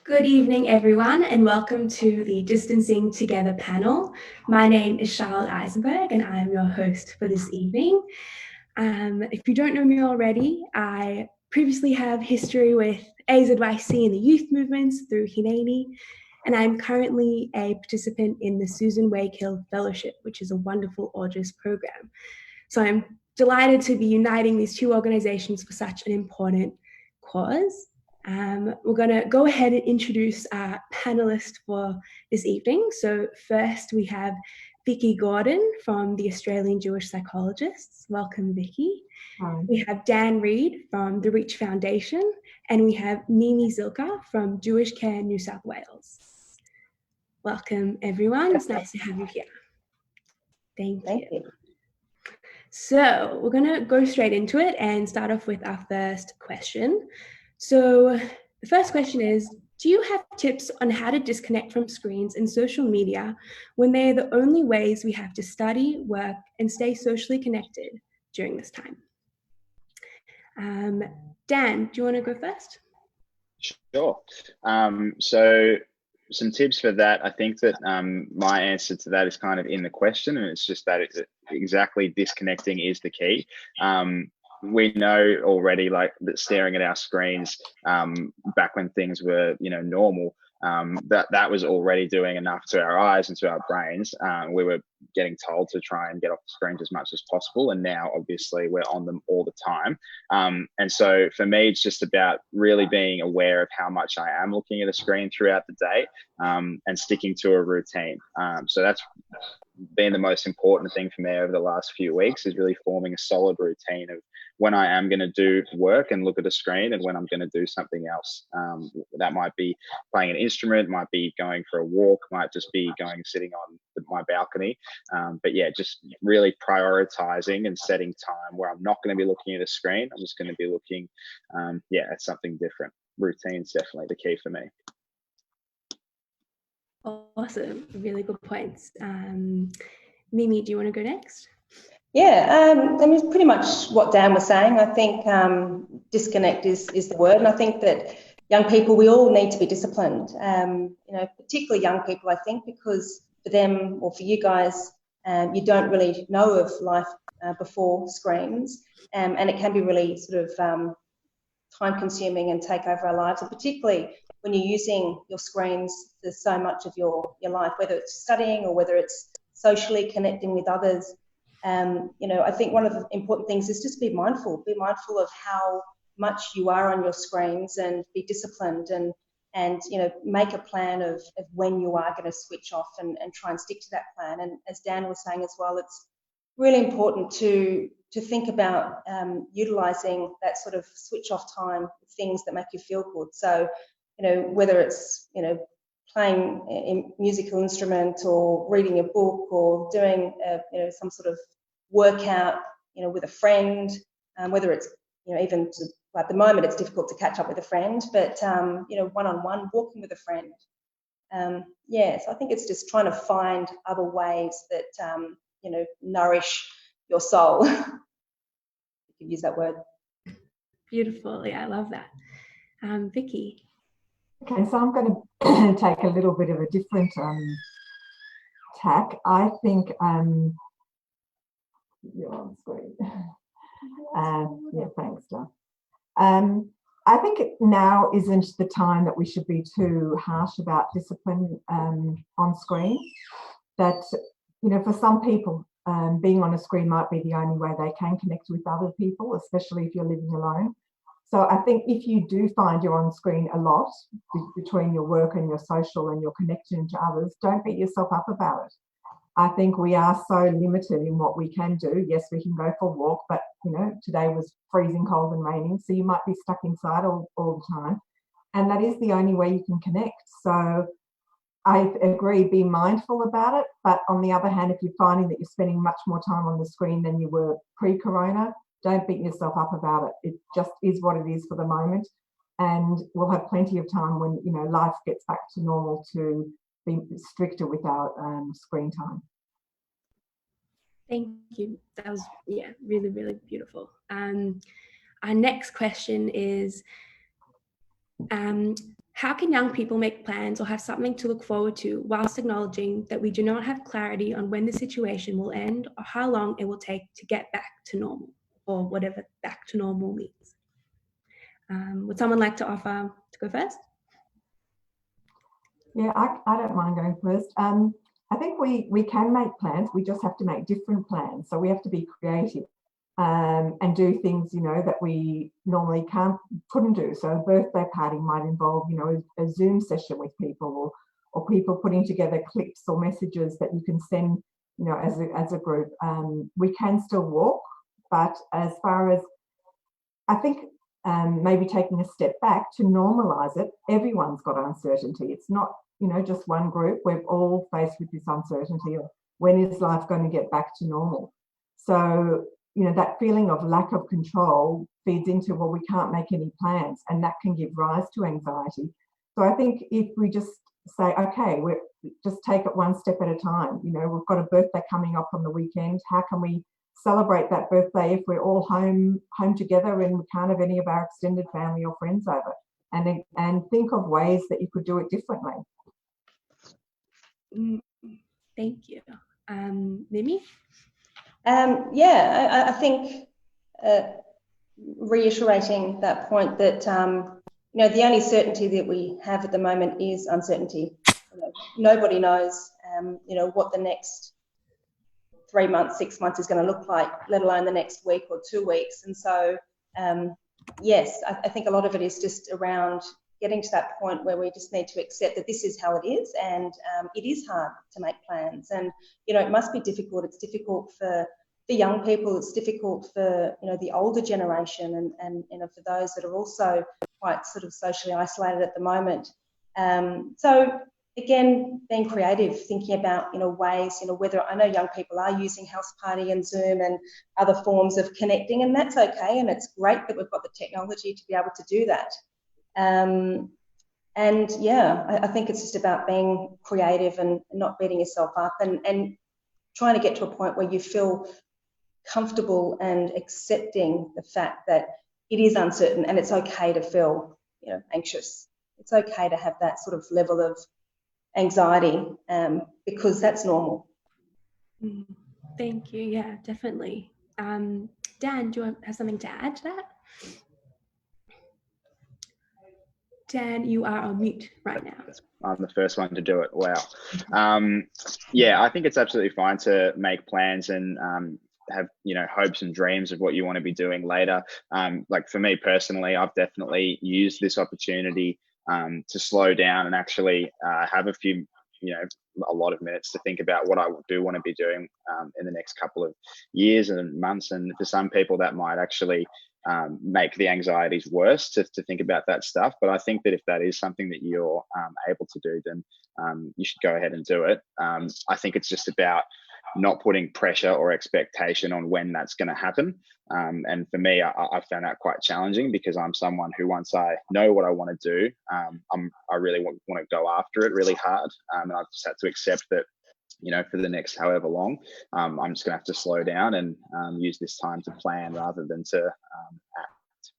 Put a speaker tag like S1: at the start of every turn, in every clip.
S1: Good evening, everyone, and welcome to the Distancing Together panel. My name is Charlotte Eizenberg, and I am your host for this evening. If you don't know me already, I previously have history with AZYC and the youth movements through Hineni, and I'm currently a participant in the Susan Wakehill Fellowship, which is a wonderful Q&Aujs program. So I'm delighted to be uniting these two organizations for such an important cause. We're going to go ahead and introduce our panelists for this evening. So first we have Vicki Gordon from the Australian Jewish Psychologists. Welcome, Vicki.
S2: Hi.
S1: We have Dan Reid from the Reach Foundation, and we have Mimi Zilka from JewishCare New South Wales. Welcome, everyone. It's nice to have you here. Thank you. So we're going to go straight into it and start off with our first question. So the first question is, do you have tips on how to disconnect from screens and social media when they are the only ways we have to study, work, and stay socially connected during this time? Dan, do you want to go first?
S3: Sure. So some tips for that. I think that my answer to that is kind of in the question, and it's just that exactly disconnecting is the key. We know already, like, that staring at our screens back when things were, normal, that was already doing enough to our eyes and to our brains. We were getting told to try and get off the screens as much as possible, and now obviously we're on them all the time. And so for me, it's just about really being aware of how much I am looking at a screen throughout the day, and sticking to a routine. So that's been the most important thing for me over the last few weeks, is really forming a solid routine of when I am going to do work and look at a screen, and when I'm going to do something else. That might be playing an instrument, might be going for a walk, might just be going sitting on my balcony. But yeah, just really prioritizing and setting time where I'm not going to be looking at a screen. I'm just going to be looking, at something different. Routine's definitely the key for me.
S1: Awesome, really good points. Mimi, do you want to go next?
S2: Yeah, I mean, pretty much what Dan was saying. I think disconnect is the word, and I think that young people, we all need to be disciplined. Particularly young people, I think, because for them, or for you guys, you don't really know of life before screens, and it can be really sort of time-consuming and take over our lives, and particularly when you're using your screens for so much of your life, whether it's studying or whether it's socially connecting with others. I think one of the important things is just be mindful of how much you are on your screens, and be disciplined, and make a plan of when you are going to switch off, and try and stick to that plan. And as Dan was saying as well, it's really important to think about utilizing that sort of switch off time with things that make you feel good. So, whether it's, playing a musical instrument, or reading a book, or doing some sort of workout, with a friend, whether it's, even at the moment it's difficult to catch up with a friend, but one-on-one, walking with a friend. So I think it's just trying to find other ways that nourish your soul. You could use that word.
S1: Beautiful. Yeah, I love that. Vicki.
S4: Okay, so I'm going to take a little bit of a different tack. I think you're on screen. Thanks, John. I think now isn't the time that we should be too harsh about discipline on screen. That, for some people, being on a screen might be the only way they can connect with other people, especially if you're living alone. So I think if you do find you're on screen a lot between your work and your social and your connection to others, don't beat yourself up about it. I think we are so limited in what we can do. Yes, we can go for a walk, but today was freezing cold and raining, so you might be stuck inside all the time. And that is the only way you can connect. So I agree, be mindful about it. But on the other hand, if you're finding that you're spending much more time on the screen than you were pre-corona, don't beat yourself up about it. It just is what it is for the moment. And we'll have plenty of time when, life gets back to normal to be stricter with our screen time.
S1: Thank you. That was, yeah, really, really beautiful. Our next question is, how can young people make plans or have something to look forward to whilst acknowledging that we do not have clarity on when the situation will end or how long it will take to get back to normal, or whatever back to normal means? Would someone like to offer to go first?
S4: Yeah, I don't mind going first. I think we can make plans. We just have to make different plans. So we have to be creative and do things, you know, that we normally couldn't do. So a birthday party might involve, you know, a Zoom session with people, or people putting together clips or messages that you can send, you know, as a group. We can still walk, but as far as, I think, maybe taking a step back to normalise it, everyone's got uncertainty. It's not, you know, just one group. We're all faced with this uncertainty of when is life going to get back to normal. So, you know, that feeling of lack of control feeds into, well, we can't make any plans, and that can give rise to anxiety. So I think if we just say, okay, we just take it one step at a time. You know, we've got a birthday coming up on the weekend. How can we celebrate that birthday if we're all home together and we can't have any of our extended family or friends over? And think of ways that you could do it differently.
S1: Thank you. Mimi?
S2: Yeah, I think reiterating that point that, you know, the only certainty that we have at the moment is uncertainty. You know, nobody knows, you know, what the next 3 months, 6 months is going to look like, let alone the next week or 2 weeks. And so, yes, I think a lot of it is just around getting to that point where we just need to accept that this is how it is, and it is hard to make plans. And, you know, it must be difficult. It's difficult for young people. It's difficult for, you know, the older generation, and you know, for those that are also quite sort of socially isolated at the moment. So again, being creative, thinking about, you know, ways, you know, whether, I know young people are using House Party and Zoom and other forms of connecting, and that's okay, and it's great that we've got the technology to be able to do that. And yeah, I think it's just about being creative and not beating yourself up, and trying to get to a point where you feel comfortable and accepting the fact that it is uncertain, and it's okay to feel, you know, anxious. It's okay to have that sort of level of anxiety, because that's normal.
S1: Thank you. Yeah, definitely. Dan, do you have something to add to that? Dan, you are on mute right now.
S3: I'm the first one to do it. Wow. Yeah, I think it's absolutely fine to make plans and have, you know, hopes and dreams of what you want to be doing later. Like for me personally, I've definitely used this opportunity to slow down and actually have a few, you know, a lot of minutes to think about what I do want to be doing in the next couple of years and months. And for some people that might actually make the anxieties worse to think about that stuff. But I think that if that is something that you're able to do, then you should go ahead and do it. I think it's just about not putting pressure or expectation on when that's going to happen. And for me, I found that quite challenging, because I'm someone who, once I know what I want to do, I really want to go after it really hard. And I've just had to accept that, you know, for the next however long, I'm just going to have to slow down and use this time to plan rather than to act.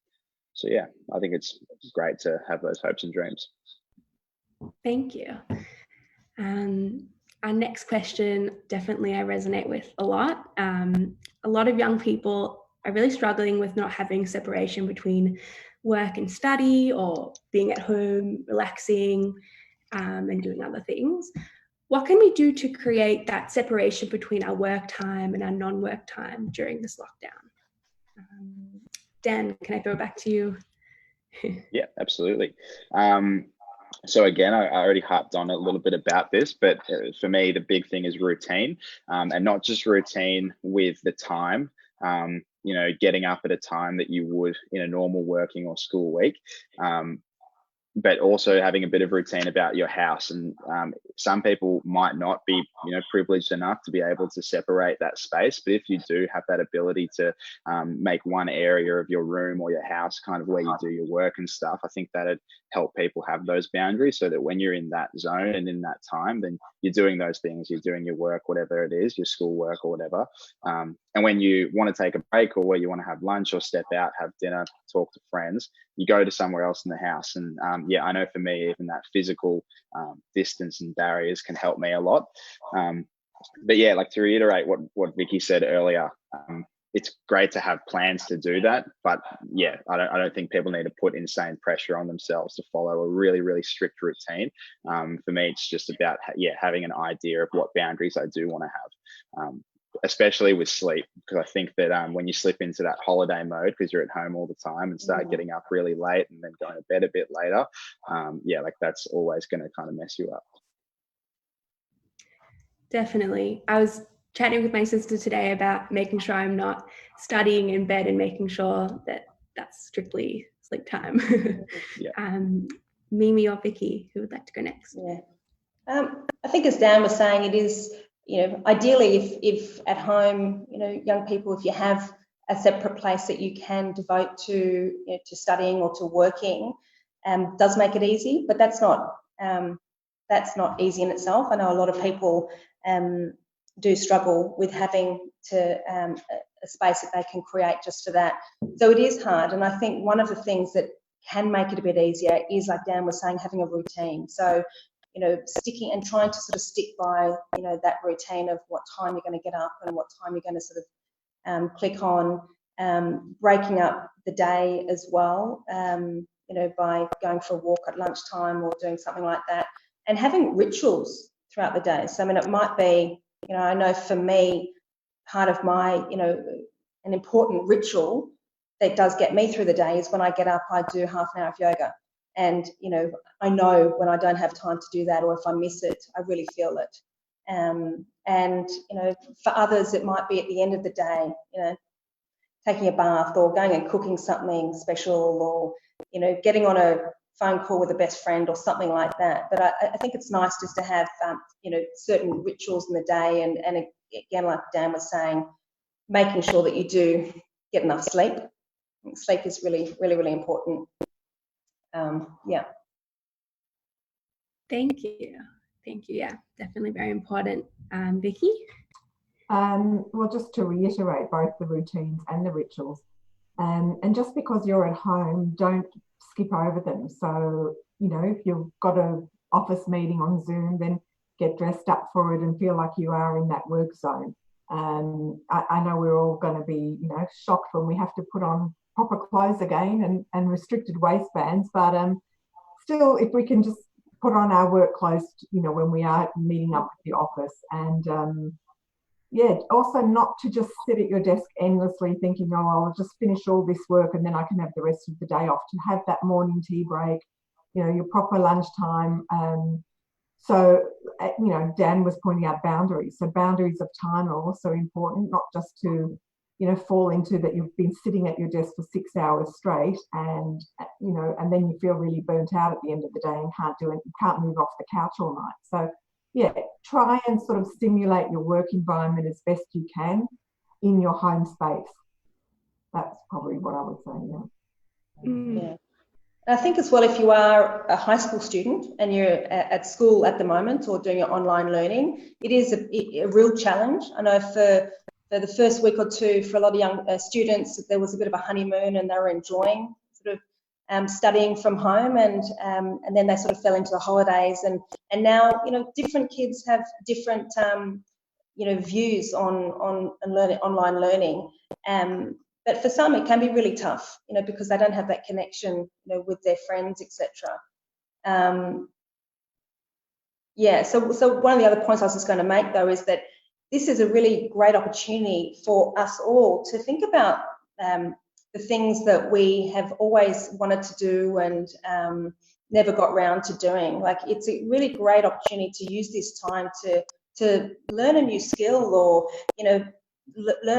S3: So yeah, I think it's great to have those hopes and dreams.
S1: Thank you. Our next question, definitely I resonate with a lot. A lot of young people are really struggling with not having separation between work and study, or being at home, relaxing, and doing other things. What can we do to create that separation between our work time and our non-work time during this lockdown? Dan, can I throw it back to you?
S3: Yeah, absolutely. So again, I already harped on a little bit about this, but for me, the big thing is routine, and not just routine with the time, you know, getting up at a time that you would in a normal working or school week, but also having a bit of routine about your house. And some people might not be, privileged enough to be able to separate that space. But if you do have that ability to make one area of your room or your house kind of where you do your work and stuff, I think that'd help people have those boundaries, so that when you're in that zone and in that time, then you're doing those things, you're doing your work, whatever it is, your school work or whatever. And when you want to take a break, or where you want to have lunch or step out, have dinner, talk to friends, you go to somewhere else in the house. And yeah, I know for me, even that physical distance and barriers can help me a lot. But yeah, like to reiterate what Vicki said earlier, it's great to have plans to do that, but yeah, I don't think people need to put insane pressure on themselves to follow a really, really strict routine. For me, it's just about having an idea of what boundaries I do want to have, especially with sleep, because I think that when you slip into that holiday mode because you're at home all the time and start getting up really late and then going to bed a bit later, like that's always going to kind of mess you up.
S1: Definitely. I was chatting with my sister today about making sure I'm not studying in bed and making sure that that's strictly sleep time.
S3: Yeah.
S1: Mimi or Vicki, who would like to go next?
S2: Yeah. I think as Dan was saying, it is, ideally if at home, young people, if you have a separate place that you can devote to, to studying or to working, does make it easy, but that's not easy in itself. I know a lot of people do struggle with having to a space that they can create just for that. So it is hard, and I think one of the things that can make it a bit easier is, like Dan was saying, having a routine. So sticking and trying to sort of stick by that routine of what time you're going to get up and what time you're going to sort of click on, breaking up the day as well, by going for a walk at lunchtime or doing something like that, and having rituals throughout the day. So, I mean, it might be, I know for me, part of my, an important ritual that does get me through the day is when I get up, I do half an hour of yoga. And, I know when I don't have time to do that, or if I miss it, I really feel it. And, for others, it might be at the end of the day, taking a bath or going and cooking something special, or, getting on a phone call with a best friend or something like that. But I think it's nice just to have, certain rituals in the day. And again, like Dan was saying, making sure that you do get enough sleep. Sleep is really, really, really important. Yeah.
S1: Thank you. Yeah, definitely very important. Vicki?
S4: Well, just to reiterate both the routines and the rituals, and just because you're at home, don't skip over them. So, if you've got an office meeting on Zoom, then get dressed up for it and feel like you are in that work zone. I know we're all going to be, shocked when we have to put on proper clothes again and restricted waistbands, but still, if we can just put on our work clothes, when we are meeting up at the office, and also not to just sit at your desk endlessly thinking, oh, I'll just finish all this work and then I can have the rest of the day off. To have that morning tea break, your proper lunchtime. So, Dan was pointing out boundaries. So boundaries of time are also important, not just to, fall into that you've been sitting at your desk for 6 hours straight and, and then you feel really burnt out at the end of the day and can't move off the couch all night. So, yeah, try and sort of stimulate your work environment as best you can in your home space. That's probably what I would say, yeah.
S2: Yeah. I think as well, if you are a high school student and you're at school at the moment or doing your online learning, it is a real challenge. I know for the first week or two, for a lot of young students, there was a bit of a honeymoon and they were enjoying sort of studying from home, and then they sort of fell into the holidays, and now different kids have different views on learning, online learning. But for some, it can be really tough, because they don't have that connection, with their friends, etc. So one of the other points I was just going to make, though, is that this is a really great opportunity for us all to think about the things that we have always wanted to do and never got round to doing. Like, it's a really great opportunity to use this time to learn a new skill, or learn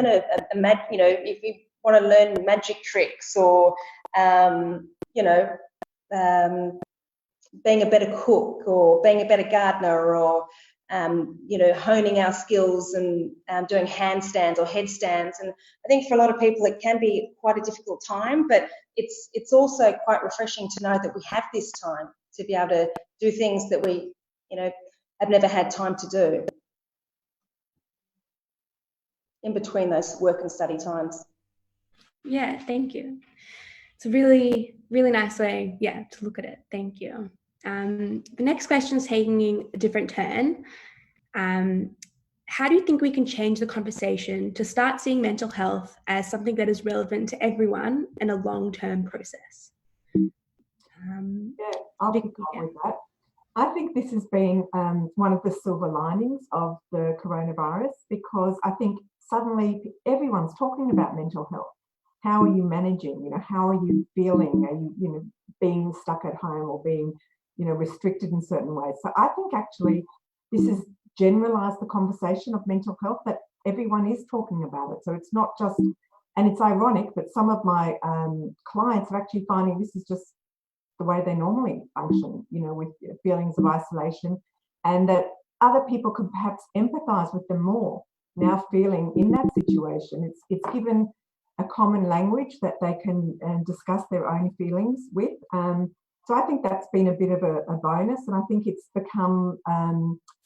S2: if you want to learn magic tricks, or being a better cook or being a better gardener or honing our skills and doing handstands or headstands. And I think for a lot of people it can be quite a difficult time, but it's also quite refreshing to know that we have this time to be able to do things that we have never had time to do in between those work and study times.
S1: Yeah, thank you. It's a really, really nice way, to look at it. Thank you. The next question is taking a different turn. How do you think we can change the conversation to start seeing mental health as something that is relevant to everyone and a long-term process?
S4: I'll pick up with that. I think this has been one of the silver linings of the coronavirus, because I think suddenly everyone's talking about mental health. How are you managing? How are you feeling? Are you, being stuck at home or being, restricted in certain ways? So I think actually this has generalized the conversation of mental health, that everyone is talking about it. So it's not just, and it's ironic, but some of my clients are actually finding this is just the way they normally function, with feelings of isolation, and that other people could perhaps empathize with them more now feeling in that situation. It's given a common language that they can discuss their own feelings with. So I think that's been a bit of a bonus, and I think it's become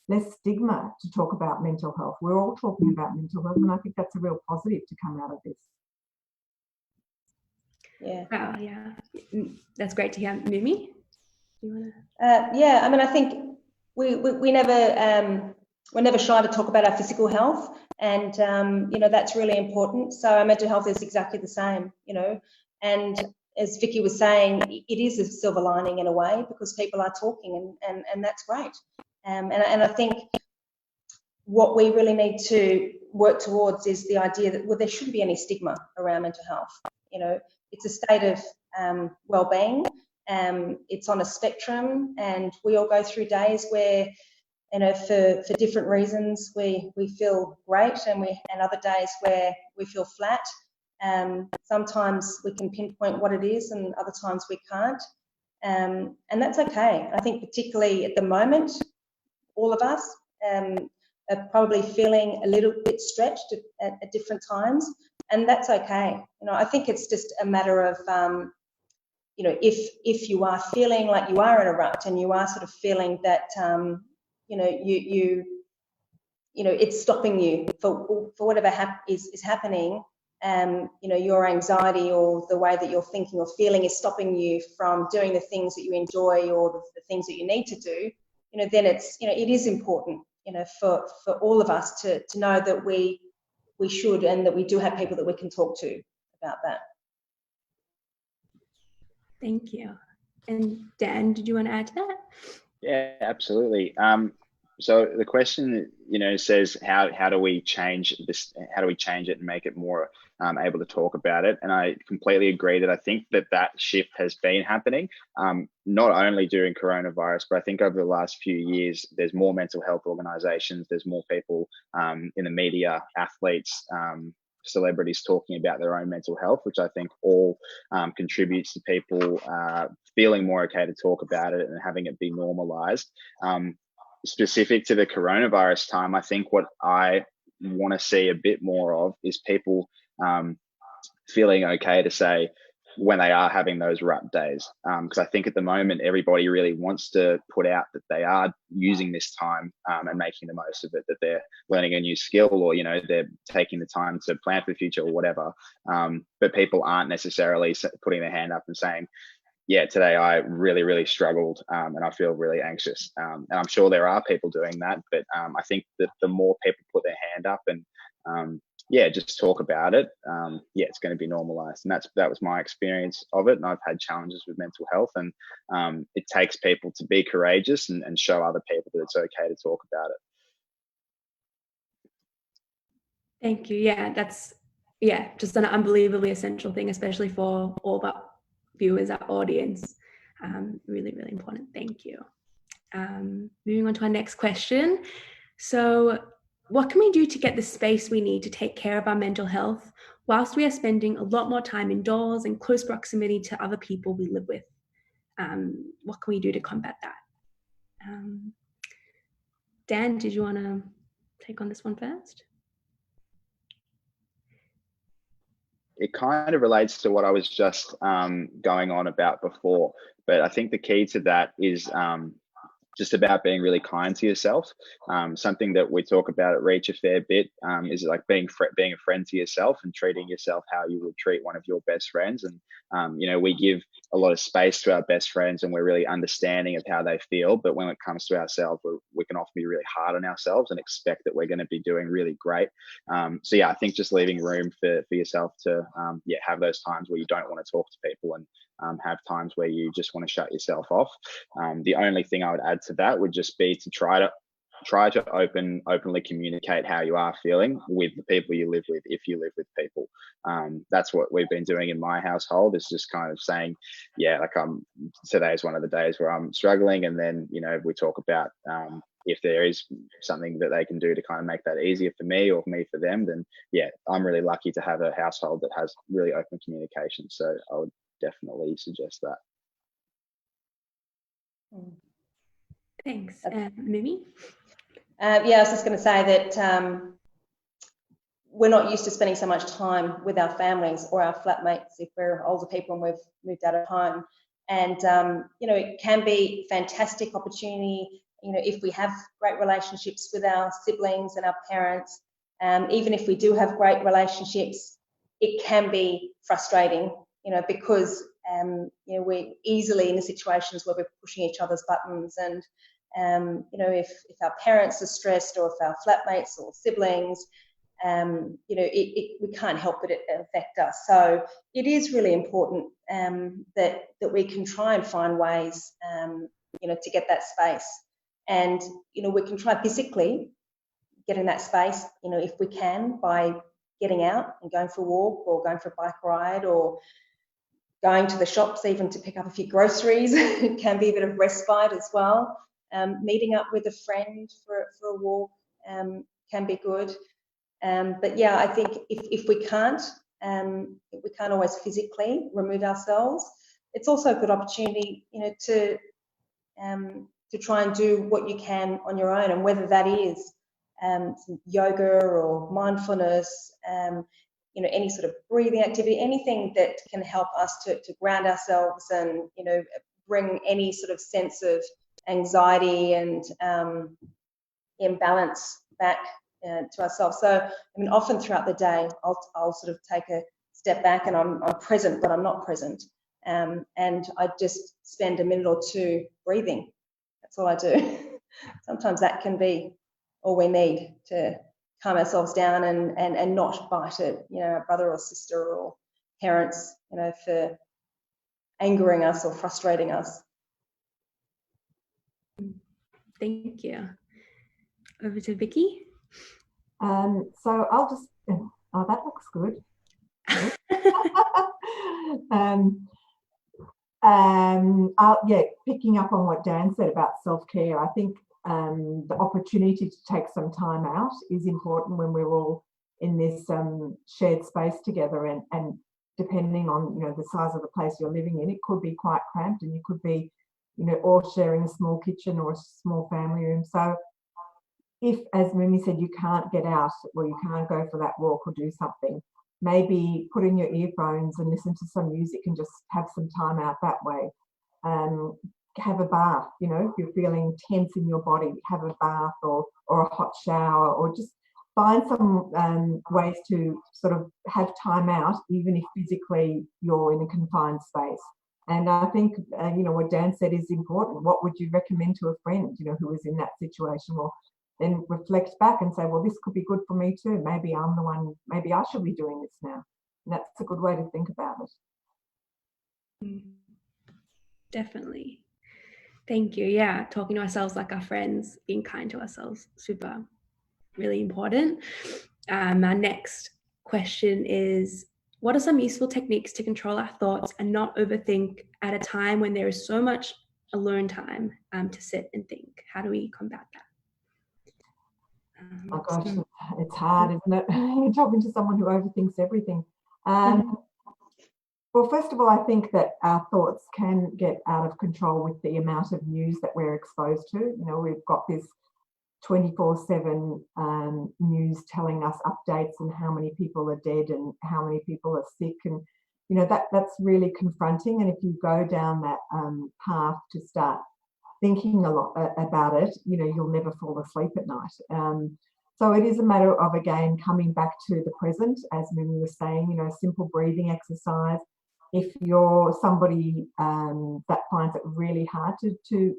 S4: less stigma to talk about mental health. We're all talking about mental health, and I think that's a real positive to come out of this.
S2: Yeah.
S1: Wow, yeah. That's great to hear. Mimi, do you want to?
S2: Yeah, I mean, I think we're never shy to talk about our physical health, and that's really important. So our mental health is exactly the same, and as Vicki was saying, it is a silver lining in a way, because people are talking, and that's great. And I think what we really need to work towards is the idea that, well, there shouldn't be any stigma around mental health. It's a state of well-being. It's on a spectrum, and we all go through days where, for different reasons, we feel great, and other days where we feel flat. Sometimes we can pinpoint what it is, and other times we can't. And that's okay. I think particularly at the moment, all of us are probably feeling a little bit stretched at different times, and that's okay. I think it's just a matter of, if you are feeling like you are in a rut, and you are sort of feeling that, it's stopping you for whatever is happening, your anxiety or the way that you're thinking or feeling is stopping you from doing the things that you enjoy or the things that you need to do, then it is important, for all of us to know that we should, and that we do have people that we can talk to about that.
S1: Thank you. And Dan, did you want to add to that?
S3: Yeah, absolutely. So the question, says how do we change this? How do we change it and make it more able to talk about it? And I completely agree that I think that shift has been happening, not only during coronavirus, but I think over the last few years, there's more mental health organisations, there's more people in the media, athletes, celebrities talking about their own mental health, which I think all contributes to people feeling more okay to talk about it and having it be normalised. Specific to the coronavirus time, I think what I want to see a bit more of is people feeling okay to say when they are having those rut days. Because I think at the moment, everybody really wants to put out that they are using this time and making the most of it, that they're learning a new skill, or, they're taking the time to plan for the future or whatever. But people aren't necessarily putting their hand up and saying, yeah, today I really, really struggled and I feel really anxious. And I'm sure there are people doing that, but I think that the more people put their hand up and just talk about it, it's going to be normalized. And that was my experience of it. And I've had challenges with mental health, and it takes people to be courageous and show other people that it's okay to talk about it.
S1: Thank you. Yeah, that's just an unbelievably essential thing, especially for all of our viewers, our audience. Really, really important. Thank you. Moving on to our next question. So, what can we do to get the space we need to take care of our mental health whilst we are spending a lot more time indoors in close proximity to other people we live with? what can we do to combat that? Dan, did you want to take on this one first?
S3: It kind of relates to what I was just going on about before, but I think the key to that is just about being really kind to yourself. Something that we talk about at Reach a fair bit is like being a friend to yourself and treating yourself how you would treat one of your best friends. And you know, we give a lot of space to our best friends and we're really understanding of how they feel, but when it comes to ourselves, we can often be really hard on ourselves and expect that we're going to be doing really great. So yeah, I think just leaving room for yourself to have those times where you don't want to talk to people and have times where you just want to shut yourself off. The only thing I would add to that would just be to try to openly communicate how you are feeling with the people you live with, if you live with people. That's what we've been doing in my household, is just kind of saying, yeah, like today is one of the days where I'm struggling, and then, you know, we talk about if there is something that they can do to kind of make that easier for me or me for them, then yeah, I'm really lucky to have a household that has really open communication. So I would definitely suggest that.
S1: Thanks. Mimi?
S2: Yeah, I was just going to say that we're not used to spending so much time with our families or our flatmates if we're older people and we've moved out of home. And, you know, it can be a fantastic opportunity, you know, if we have great relationships with our siblings and our parents. Even if we do have great relationships, it can be frustrating, you know, because, you know, we're easily in situations where we're pushing each other's buttons. And, you know, if our parents are stressed, or if our flatmates or siblings, you know, we can't help but it affect us. So it is really important that we can try and find ways, you know, to get that space. And, you know, we can try physically getting that space, you know, if we can, by getting out and going for a walk or going for a bike ride or going to the shops even to pick up a few groceries. It can be a bit of respite as well. Meeting up with a friend for a walk can be good. But yeah, I think if we can't always physically remove ourselves, it's also a good opportunity, you know, to try and do what you can on your own, and whether that is some yoga or mindfulness, you know, any sort of breathing activity, anything that can help us to ground ourselves and, you know, bring any sort of sense of anxiety and imbalance back to ourselves. So, I mean, often throughout the day, I'll sort of take a step back and I'm present, but I'm not present. And I just spend a minute or two breathing. That's all I do. Sometimes that can be all we need to calm ourselves down and not bite at, you know, our brother or sister or parents, you know, for angering us or frustrating us.
S1: Thank you. Over to Vicki.
S4: So I'll just, oh, that looks good. Yeah, picking up on what Dan said about self-care, I think the opportunity to take some time out is important when we're all in this shared space together, and depending on, you know, the size of the place you're living in, it could be quite cramped, and you could be, you know, all sharing a small kitchen or a small family room. So if, as Mimi said, you can't get out or you can't go for that walk or do something, maybe put in your earphones and listen to some music and just have some time out that way. Have a bath, you know, if you're feeling tense in your body, have a bath or a hot shower, or just find some ways to sort of have time out, even if physically you're in a confined space. And I think, you know, what Dan said is important. What would you recommend to a friend, you know, who is in that situation? Well, then reflect back and say, well, this could be good for me too. Maybe I'm the one, maybe I should be doing this now. And that's a good way to think about it.
S1: Definitely. Thank you. Yeah, talking to ourselves like our friends, being kind to ourselves, super, really important. Our next question is, what are some useful techniques to control our thoughts and not overthink at a time when there is so much alone time to sit and think? How do we combat that?
S4: Oh gosh, it's hard, isn't it? You're talking to someone who overthinks everything. Well, first of all, I think that our thoughts can get out of control with the amount of news that we're exposed to. You know, we've got this 24/7 news telling us updates on how many people are dead and how many people are sick, and you know that's really confronting. And if you go down that path to start thinking a lot about it, you know, you'll never fall asleep at night. So it is a matter of, again, coming back to the present, as Mimi was saying, you know, simple breathing exercise. If you're somebody that finds it really hard to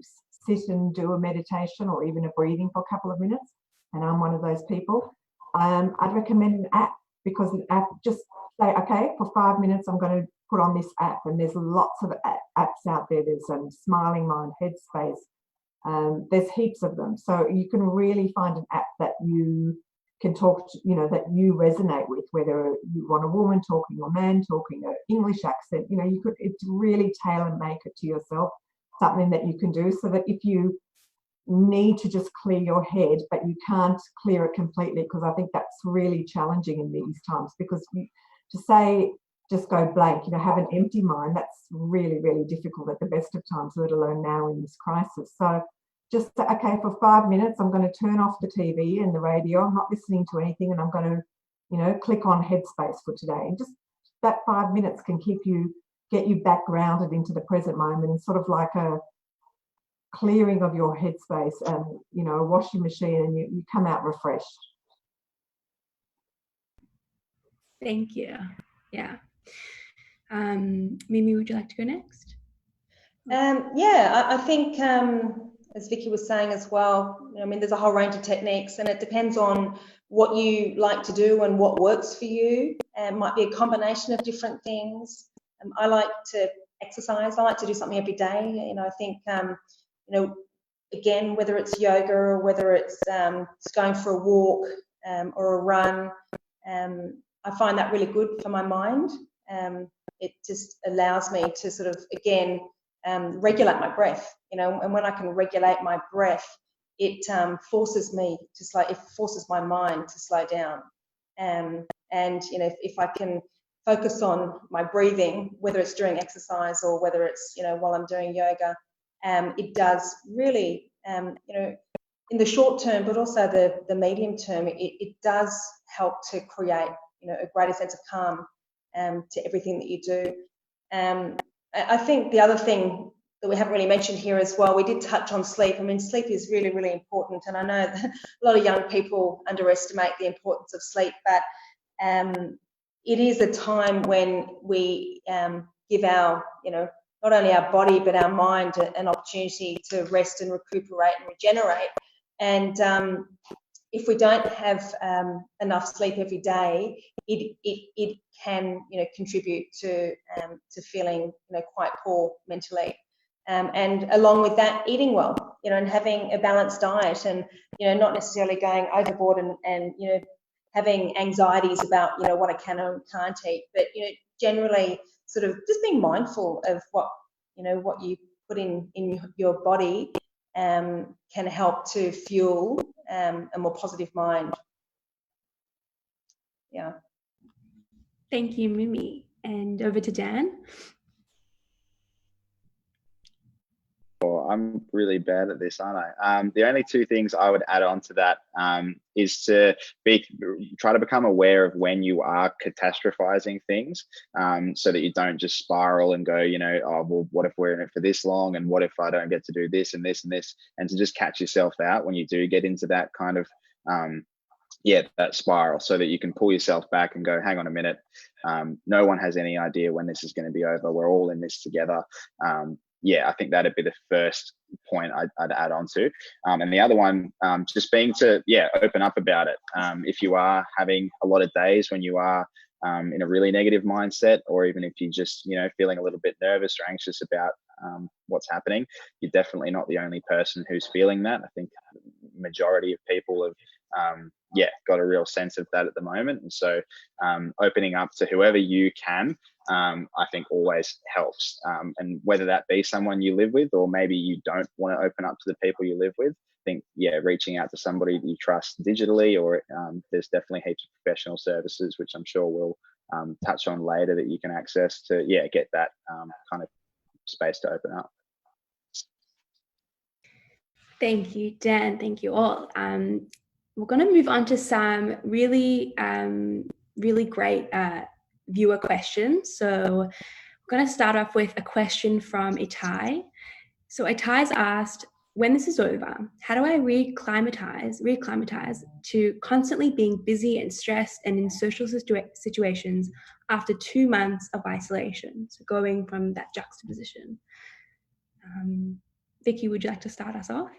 S4: sit and do a meditation or even a breathing for a couple of minutes, and I'm one of those people, I'd recommend an app, because an app, just say, okay, for 5 minutes, I'm going to put on this app, and there's lots of apps out there. There's Smiling Mind, Headspace, there's heaps of them. So you can really find an app that you can talk to, you know, that you resonate with, whether you want a woman talking or man talking, an English accent, you know, you could, it's really tailor make it to yourself, something that you can do, so that if you need to just clear your head, but you can't clear it completely, because I think that's really challenging in these times, because to say just go blank, you know, have an empty mind, that's really, really difficult at the best of times, let alone now in this crisis. So just, okay, for 5 minutes, I'm going to turn off the TV and the radio. I'm not listening to anything, and I'm going to, you know, click on Headspace for today. And just that 5 minutes can get you back grounded into the present moment, and sort of like a clearing of your headspace, and, you know, a washing machine, and you come out refreshed.
S1: Thank you. Yeah. Mimi, would you like to go next?
S2: Yeah, I think, as Vicki was saying as well, I mean, there's a whole range of techniques, and it depends on what you like to do and what works for you. It might be a combination of different things. I like to exercise. I like to do something every day. You know, I think, you know, again, whether it's yoga or whether it's just going for a walk or a run, I find that really good for my mind. It just allows me to sort of, again, regulate my breath, you know, and when I can regulate my breath, it forces me to slow, it forces my mind to slow down. And, you know, if I can focus on my breathing, whether it's during exercise or whether it's, you know, while I'm doing yoga, it does really, you know, in the short term, but also the medium term, it does help to create, you know, a greater sense of calm to everything that you do. I think the other thing that we haven't really mentioned here as well, we did touch on sleep. I mean, sleep is really, really important, and I know that a lot of young people underestimate the importance of sleep, but it is a time when we give our, you know, not only our body but our mind an opportunity to rest and recuperate and regenerate. And if we don't have enough sleep every day, it can, you know, contribute to feeling, you know, quite poor mentally. And along with that, eating well, you know, and having a balanced diet, and, you know, not necessarily going overboard and you know, having anxieties about, you know, what I can and can't eat, but, you know, generally sort of just being mindful of what, you know, what you put in your body can help to fuel a more positive mind. Yeah.
S1: Thank you, Mimi. And over to Dan.
S3: I'm really bad at this, aren't I? The only two things I would add on to that is to try to become aware of when you are catastrophizing things, so that you don't just spiral and go, you know, oh, well, what if we're in it for this long, and what if I don't get to do this and this and this, and to just catch yourself out when you do get into that kind of that spiral, so that you can pull yourself back and go, hang on a minute, no one has any idea when this is going to be over. We're all in this together. I think that'd be the first point I'd add on to. And the other one, just being to, open up about it. If you are having a lot of days when you are in a really negative mindset, or even if you're just, you know, feeling a little bit nervous or anxious about what's happening, you're definitely not the only person who's feeling that. I think the majority of people have got a real sense of that at the moment. And so opening up to whoever you can, I think always helps. And whether that be someone you live with, or maybe you don't want to open up to the people you live with, I think, reaching out to somebody that you trust digitally, or there's definitely heaps of professional services, which I'm sure will touch on later that you can access to, get that kind of space to open up.
S1: Thank you, Dan. Thank you all. We're going to move on to some really, really great viewer questions. So we're going to start off with a question from Itai. So Itai's asked, when this is over, how do I reacclimatize to constantly being busy and stressed and in social situations after 2 months of isolation? So going from that juxtaposition. Vicki, would you like to start us off?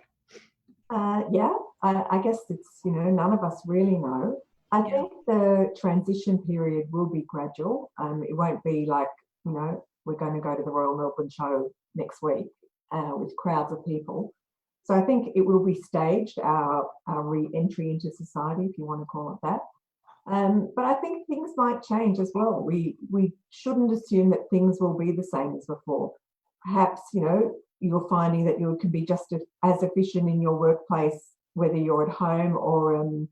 S4: Yeah, I guess it's, none of us really know. I think the transition period will be gradual. It won't be like, we're going to go to the Royal Melbourne show next week with crowds of people. So I think it will be staged, our re-entry into society, if you want to call it that. But I think things might change as well. We shouldn't assume that things will be the same as before. Perhaps, you're finding that you can be just as efficient in your workplace, whether you're at home or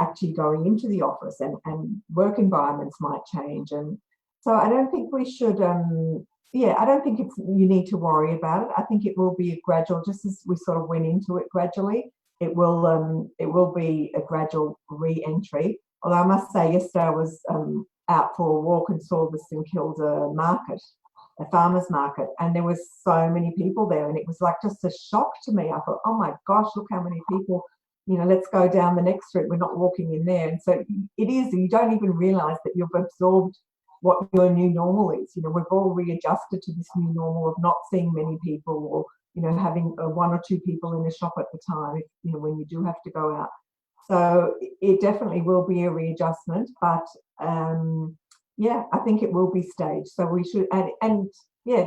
S4: actually going into the office, and work environments might change. And so I don't think we should, I don't think you need to worry about it. I think it will be a gradual, just as we sort of went into it gradually, it will be a gradual re-entry. Although I must say, yesterday I was out for a walk and saw the St Kilda market, a farmer's market, and there was so many people there, and it was like just a shock to me. I thought, oh my gosh, look how many people, let's go down the next street, we're not walking in there. And so it is, you don't even realize that you've absorbed what your new normal is. We've all readjusted to this new normal of not seeing many people, or having 1 or 2 people in a shop at the time, when you do have to go out. So it definitely will be a readjustment, but I think it will be staged. So we should, and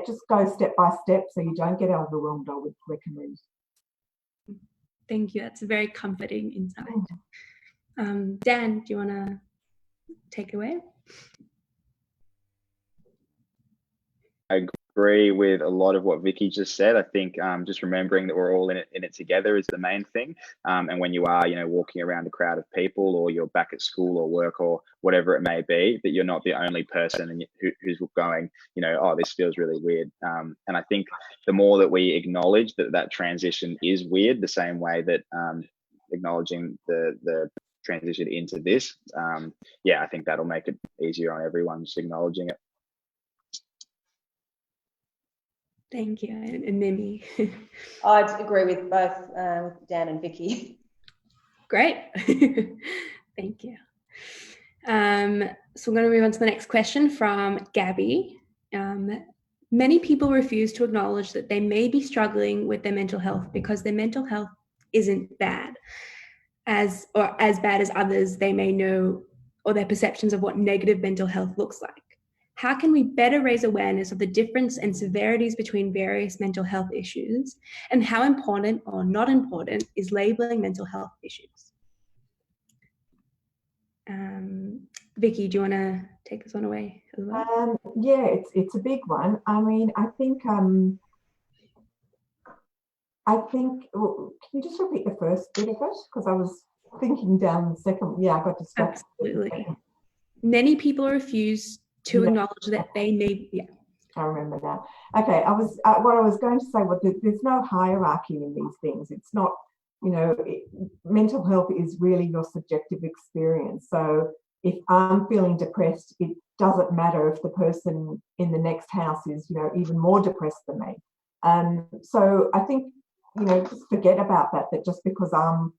S4: just go step by step so you don't get overwhelmed, I would recommend.
S1: Thank you. That's a very comforting insight. Dan, do you want to take it away?
S3: I agree with a lot of what Vicki just said. I think just remembering that we're all in it together is the main thing. And when you are, walking around a crowd of people, or you're back at school or work or whatever it may be, that you're not the only person who's going, oh, this feels really weird. And I think the more that we acknowledge that transition is weird, the same way that acknowledging the transition into this, I think that'll make it easier on everyone, just acknowledging it.
S1: Thank you. And Mimi?
S2: I'd agree with both Dan and Vicki.
S1: Great. Thank you. So we're going to move on to the next question from Gabby. Many people refuse to acknowledge that they may be struggling with their mental health because their mental health isn't bad, as bad as others they may know, or their perceptions of what negative mental health looks like. How can we better raise awareness of the difference and severities between various mental health issues, and how important or not important is labeling mental health issues? Vicki, do you want to take this one away as well?
S4: It's a big one. I mean, I think can you just repeat the first bit of it? Because I was thinking down the second. I got distracted.
S1: Absolutely. Many people refuse to acknowledge that they may,
S4: I remember now. Okay, what I was going to say was there's no hierarchy in these things. It's not, mental health is really your subjective experience. So if I'm feeling depressed, it doesn't matter if the person in the next house is, even more depressed than me. So I think, just forget about that just because I'm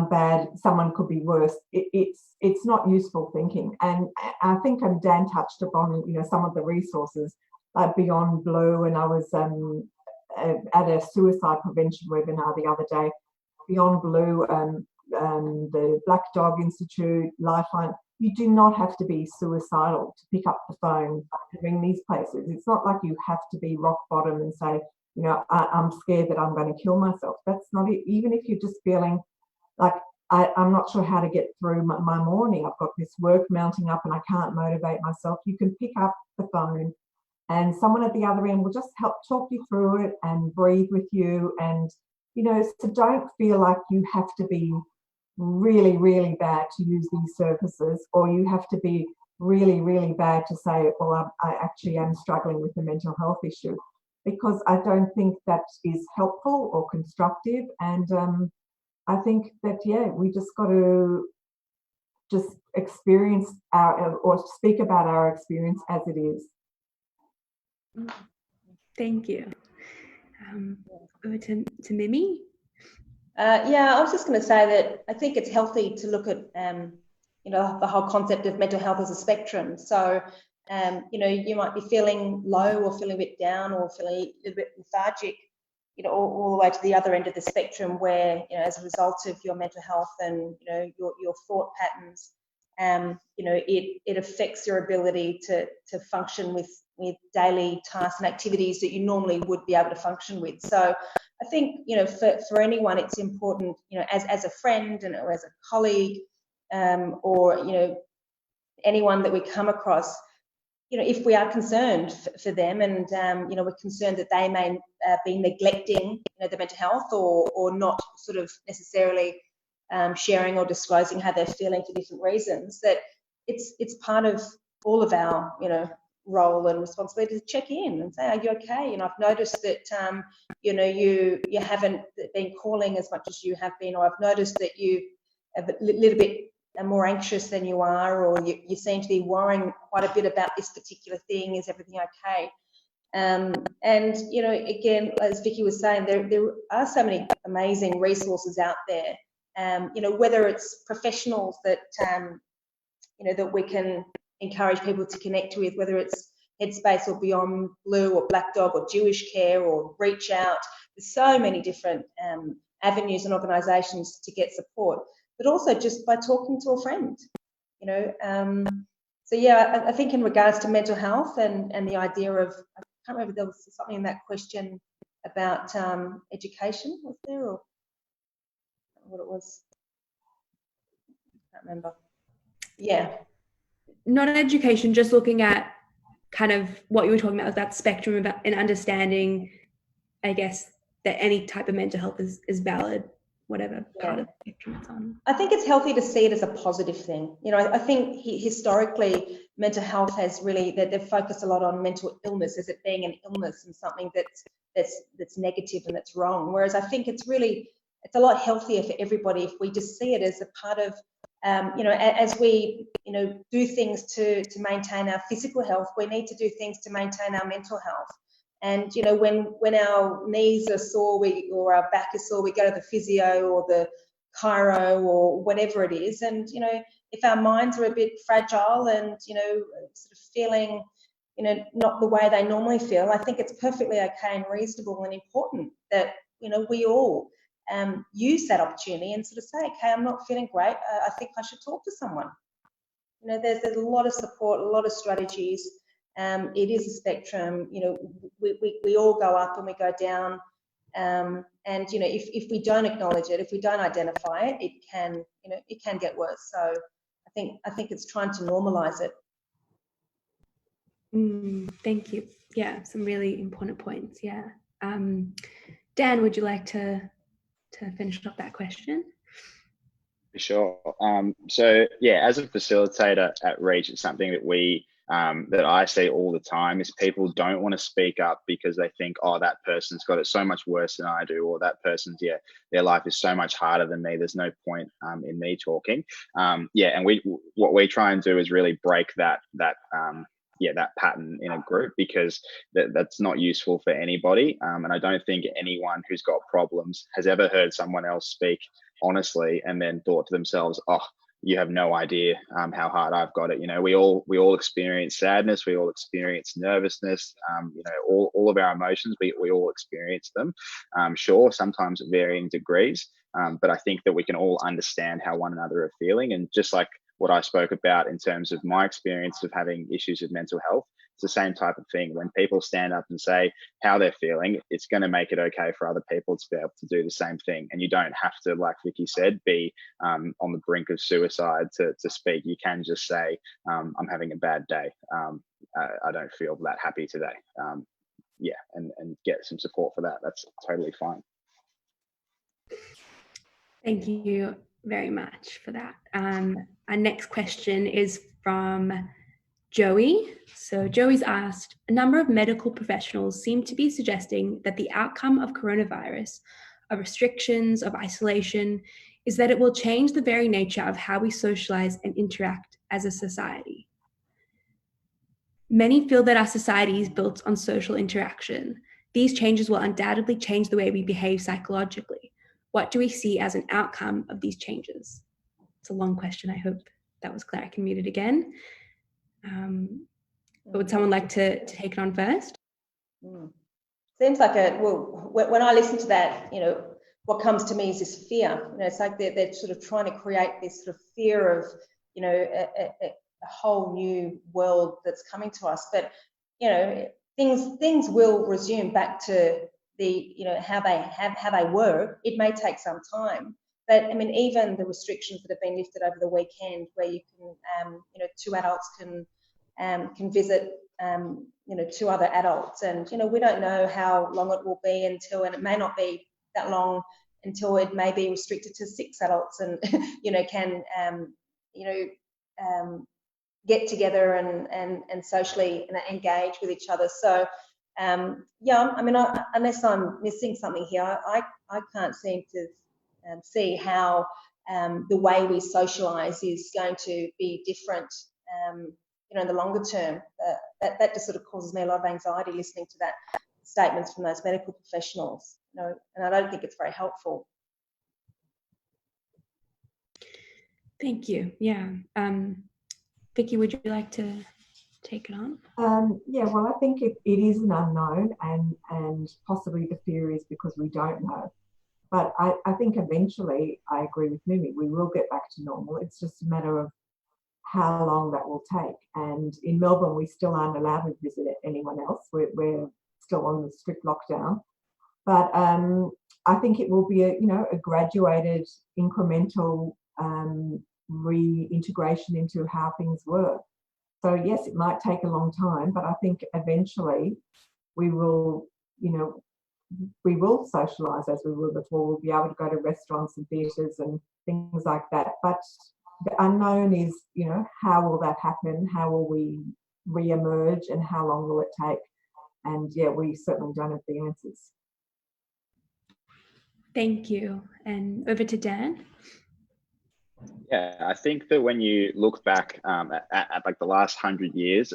S4: bad, someone could be worse. It's not useful thinking. And I think Dan touched upon, some of the resources like Beyond Blue, and I was at a suicide prevention webinar the other day. Beyond Blue, the Black Dog Institute, Lifeline. You do not have to be suicidal to pick up the phone and ring these places. It's not like you have to be rock bottom and say, I'm scared that I'm going to kill myself. That's not it. Even if you're just feeling like I'm not sure how to get through my morning, I've got this work mounting up and I can't motivate myself, you can pick up the phone and someone at the other end will just help talk you through it and breathe with you. And, so don't feel like you have to be really, really bad to use these services, or you have to be, really, really bad to say, well, I actually am struggling with a mental health issue, because I don't think that is helpful or constructive. And I think that, yeah, we just got to just experience or speak about our experience as it is.
S1: Thank you. Over to Mimi.
S2: Yeah, I was just going to say that I think it's healthy to look at, you know, the whole concept of mental health as a spectrum. So, you know, you might be feeling low or feeling a bit down or feeling a little bit lethargic, you know, all the way to the other end of the spectrum where, you know, as a result of your mental health and, you know, your thought patterns, you know, it affects your ability to function with daily tasks and activities that you normally would be able to function with. So I think, you know, for anyone, it's important, you know, as a friend and or as a colleague, or, you know, anyone that we come across, you know, if we are concerned for them and, you know, we're concerned that they may be neglecting, you know, the mental health or not sort of necessarily sharing or disclosing how they're feeling for different reasons, that it's part of all of our, you know, role and responsibility to check in and say, are you okay? And I've noticed that, you know, you haven't been calling as much as you have been, or I've noticed that you are a little bit more anxious than you are, or you seem to be worrying quite a bit about this particular thing. Is everything okay? And, you know, again, as Vicki was saying, there are so many amazing resources out there. You know, whether it's professionals that, you know, that we can encourage people to connect with, whether it's Headspace or Beyond Blue or Black Dog or JewishCare or Reach Out. There's so many different avenues and organisations to get support, but also just by talking to a friend, you know. So yeah, I think in regards to mental health and the idea of, I can't remember if there was something in that question about education, was there, or what it was? I can't remember. Yeah.
S1: Not education, just looking at kind of what you were talking about, that spectrum about and understanding, I guess, that any type of mental health is valid, whatever part of the spectrum it's on.
S2: I think it's healthy to see it as a positive thing. You know, I think historically mental health has really, they've focused a lot on mental illness as it being an illness and something that's negative and that's wrong. Whereas I think it's a lot healthier for everybody if we just see it as a part of, you know, as we, you know, do things to maintain our physical health, we need to do things to maintain our mental health. And, you know, when our knees are sore or our back is sore, we go to the physio or the chiro or whatever it is. And, you know, if our minds are a bit fragile and, you know, sort of feeling, you know, not the way they normally feel, I think it's perfectly okay and reasonable and important that, you know, we all use that opportunity and sort of say, okay, I'm not feeling great. I think I should talk to someone. You know, there's a lot of support, a lot of strategies. It is a spectrum. You know, we all go up and we go down. And, you know, if we don't acknowledge it, if we don't identify it, it can, you know, it can get worse. So I think it's trying to normalize it.
S1: Thank you. Yeah, some really important points. Yeah. Dan, would you like to finish up that question?
S3: Sure. So yeah, as a facilitator at Reid, it's something that we that I see all the time is people don't want to speak up because they think, oh, that person's got it so much worse than I do, or that person's, yeah, their life is so much harder than me. There's no point in me talking. Yeah, and what we try and do is really break that pattern in a group, because that's not useful for anybody. And I don't think anyone who's got problems has ever heard someone else speak honestly and then thought to themselves, oh, you have no idea how hard I've got it. You know, we all experience sadness, we all experience nervousness, you know, all of our emotions, we all experience them. Sure, sometimes at varying degrees, but I think that we can all understand how one another are feeling. And just like what I spoke about in terms of my experience of having issues with mental health, it's the same type of thing. When people stand up and say how they're feeling, it's going to make it okay for other people to be able to do the same thing. And you don't have to, like Vicki said, be on the brink of suicide to speak. You can just say, I'm having a bad day. I don't feel that happy today. Yeah, and get some support for that. That's totally fine.
S1: Thank you very much for that. Our next question is from Joey. So Joey's asked, a number of medical professionals seem to be suggesting that the outcome of coronavirus, of restrictions, of isolation, is that it will change the very nature of how we socialize and interact as a society. Many feel that our society is built on social interaction. These changes will undoubtedly change the way we behave psychologically. What do we see as an outcome of these changes? It's a long question. I hope that was clear. I can mute it again. But would someone like to take it on first?
S2: Seems like when I listen to that, what comes to me is this fear. It's like they're sort of trying to create this sort of fear of, a whole new world that's coming to us. But, things will resume back to the, how they were. It may take some time. But I mean, even the restrictions that have been lifted over the weekend, where you can, two adults can visit, two other adults, and we don't know how long it will be until, and it may not be that long until it may be restricted to 6 adults, and can get together and socially engage with each other. So yeah, I mean, unless I'm missing something here, I can't seem to see how the way we socialise is going to be different, in the longer term. That just sort of causes me a lot of anxiety listening to that statements from those medical professionals, and I don't think it's very helpful.
S1: Thank you. Yeah. Vicki, would you like to take it on?
S4: Yeah, well, I think it is an unknown, and possibly the fear is because we don't know. But I think eventually, I agree with Mimi, we will get back to normal. It's just a matter of how long that will take. And in Melbourne, we still aren't allowed to visit anyone else. We're still on the strict lockdown. But I think it will be a graduated, incremental reintegration into how things work. So yes, it might take a long time, but I think eventually we will socialise as we were before. We'll be able to go to restaurants and theatres and things like that. But the unknown is, how will that happen? How will we re-emerge, and how long will it take? And yeah, we certainly don't have the answers.
S1: Thank you. And over to Dan.
S3: Yeah, I think that when you look back at like the last 100 years,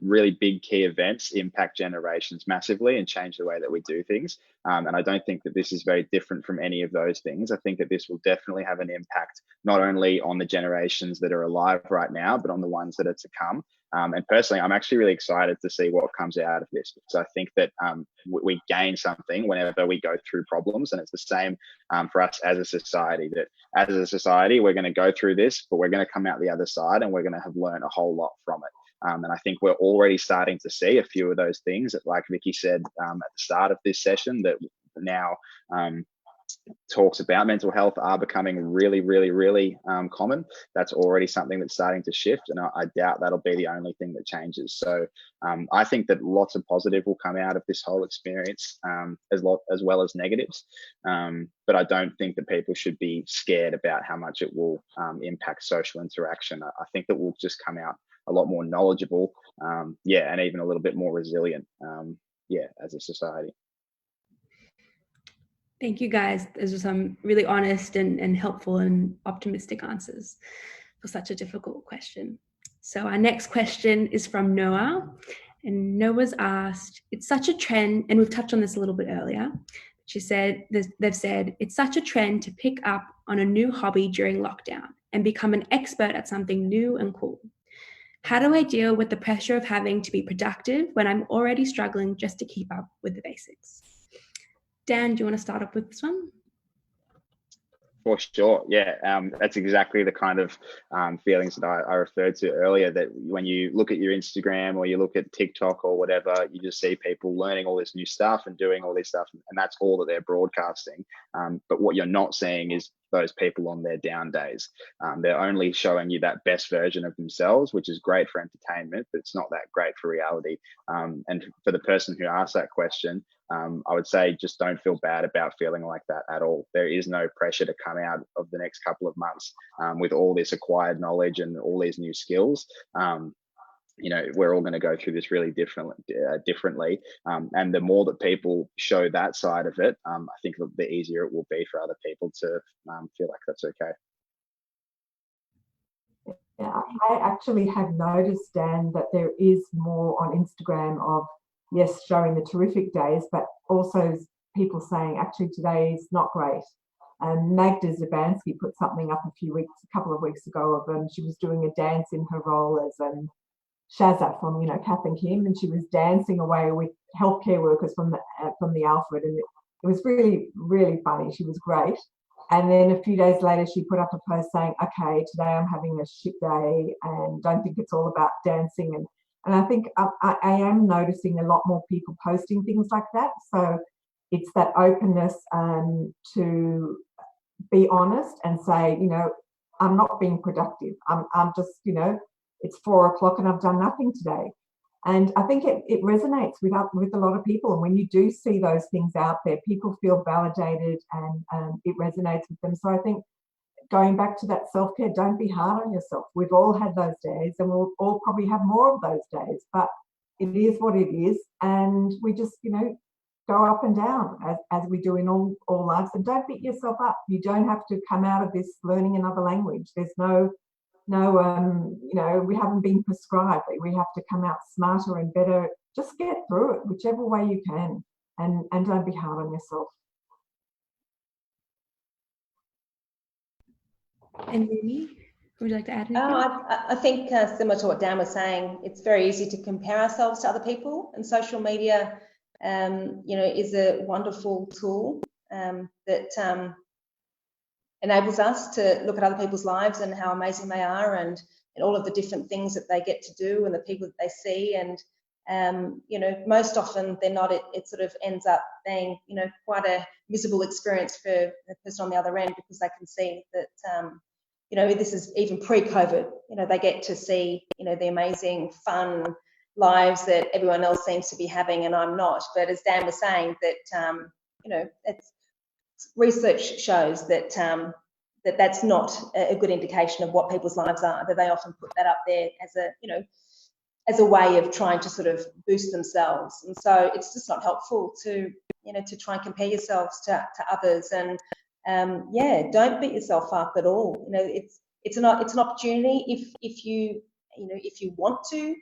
S3: really big key events impact generations massively and change the way that we do things. And I don't think that this is very different from any of those things. I think that this will definitely have an impact, not only on the generations that are alive right now, but on the ones that are to come. And personally, I'm actually really excited to see what comes out of this, because I think that we gain something whenever we go through problems. And it's the same for us as a society, that as a society, we're going to go through this, but we're going to come out the other side and we're going to have learned a whole lot from it. And I think we're already starting to see a few of those things that, like Vicki said at the start of this session, that now talks about mental health are becoming really, really, really common. That's already something that's starting to shift, and I doubt that'll be the only thing that changes. So I think that lots of positive will come out of this whole experience, as well as negatives. But I don't think that people should be scared about how much it will impact social interaction. I think that we'll just come out a lot more knowledgeable, and even a little bit more resilient, as a society.
S1: Thank you, guys. Those are some really honest and helpful and optimistic answers for such a difficult question. So our next question is from Noah. And Noah's asked, it's such a trend, and we've touched on this a little bit earlier. She said, they've said, it's such a trend to pick up on a new hobby during lockdown and become an expert at something new and cool. How do I deal with the pressure of having to be productive when I'm already struggling just to keep up with the basics? Dan, do you want to start up with this one?
S3: For sure, yeah. That's exactly the kind of feelings that I referred to earlier, that when you look at your Instagram or you look at TikTok or whatever, you just see people learning all this new stuff and doing all this stuff, and that's all that they're broadcasting. But what you're not seeing is those people on their down days. They're only showing you that best version of themselves, which is great for entertainment, but it's not that great for reality. And for the person who asked that question, I would say just don't feel bad about feeling like that at all. There is no pressure to come out of the next couple of months with all this acquired knowledge and all these new skills. we're all going to go through this really differently. And the more that people show that side of it, I think the easier it will be for other people to feel like that's okay.
S4: Yeah, I actually have noticed, Dan, that there is more on Instagram of, yes, showing the terrific days, but also people saying, actually, today is not great. And Magda Zabansky put something up a couple of weeks ago of she was doing a dance in her role as Shazza from Kath and Kim, and she was dancing away with healthcare workers from the Alfred, and it was really, really funny. She was great. And then a few days later, she put up a post saying, okay, today I'm having a shit day and don't think it's all about dancing. And I think I am noticing a lot more people posting things like that. So it's that openness to be honest and say, I'm not being productive. I'm just, it's 4 o'clock and I've done nothing today. And I think it resonates with a lot of people. And when you do see those things out there, people feel validated and it resonates with them. So I think going back to that self-care, don't be hard on yourself. We've all had those days and we'll all probably have more of those days, but it is what it is. And we just, go up and down as we do in all lives. And don't beat yourself up. You don't have to come out of this learning another language. There's no, we haven't been prescribed. We have to come out smarter and better. Just get through it, whichever way you can, and don't be hard on yourself.
S1: And Mimi, would you like to add anything?
S2: I think similar to what Dan was saying, it's very easy to compare ourselves to other people, and social media, is a wonderful tool that enables us to look at other people's lives and how amazing they are, and all of the different things that they get to do and the people that they see. And most often they're not. It sort of ends up being quite a miserable experience for the person on the other end, because they can see that this is even pre-COVID. They get to see the amazing fun lives that everyone else seems to be having, and I'm not. But as Dan was saying, that it's research shows that that's not a good indication of what people's lives are. That they often put that up there as a way of trying to sort of boost themselves, and so it's just not helpful to try and compare yourselves to others. And don't beat yourself up at all. It's an opportunity if you want to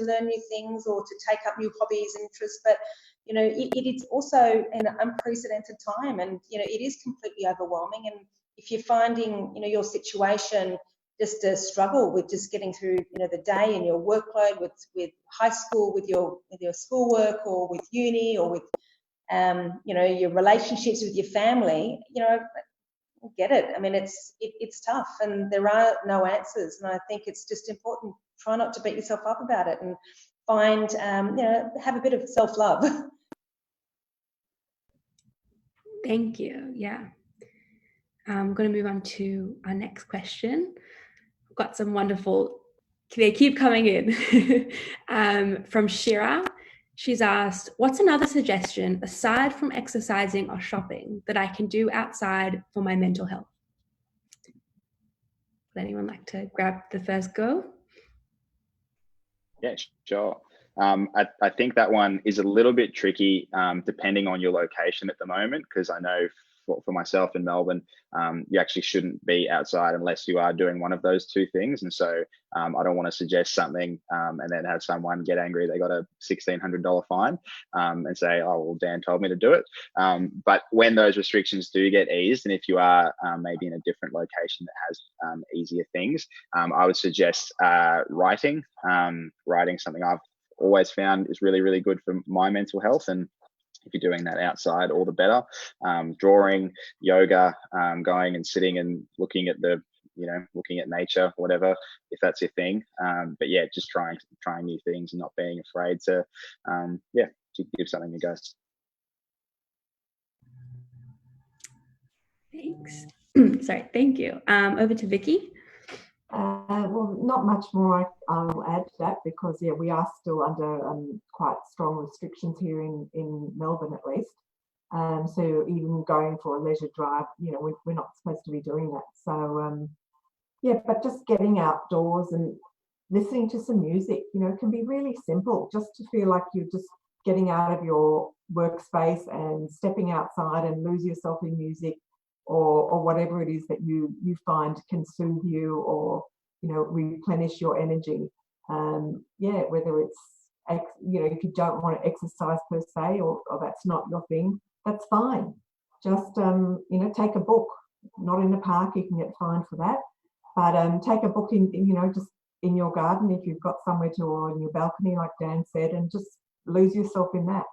S2: learn new things or to take up new hobbies and interests, but it is also an unprecedented time, and it is completely overwhelming. And if you're finding your situation just a struggle with just getting through the day and your workload with high school, with your schoolwork, or with uni, or with your relationships with your family, get it. I mean, it's tough, and there are no answers. And I think it's just important, try not to beat yourself up about it, and find, have a bit of self-love.
S1: Thank you. Yeah. I'm going to move on to our next question. We've got some wonderful, they keep coming in. From Shira. She's asked, what's another suggestion aside from exercising or shopping that I can do outside for my mental health? Would anyone like to grab the first go?
S3: Yeah, sure. I think that one is a little bit tricky depending on your location at the moment, because I know for myself in Melbourne, you actually shouldn't be outside unless you are doing one of those two things. And so I don't want to suggest something and then have someone get angry they got a $1,600 fine and say, oh, well, Dan told me to do it. But when those restrictions do get eased, and if you are maybe in a different location that has easier things, I would suggest writing. Writing, something I've always found is really, really good for my mental health. And if you're doing that outside, all the better. Drawing, yoga, going and sitting and looking at looking at nature, whatever, if that's your thing. But yeah, just trying new things and not being afraid to give something a go.
S1: Thanks. Sorry, thank you. Over to Vicki.
S4: Well, not much more I'll add to that, because we are still under quite strong restrictions here in Melbourne, at least. So even going for a leisure drive, we're not supposed to be doing that. So but just getting outdoors and listening to some music, you know, can be really simple, just to feel like you're just getting out of your workspace and stepping outside and lose yourself in music, or whatever it is that you find can soothe you, or, you know, replenish your energy. Yeah, whether it's, you know, if you don't want to exercise per se, or that's not your thing, that's fine. Just, you know, take a book, not in the park, you can get fined for that, but take a book in, you know, just in your garden if you've got somewhere to, or on your balcony, like Dan said, and just lose yourself in that.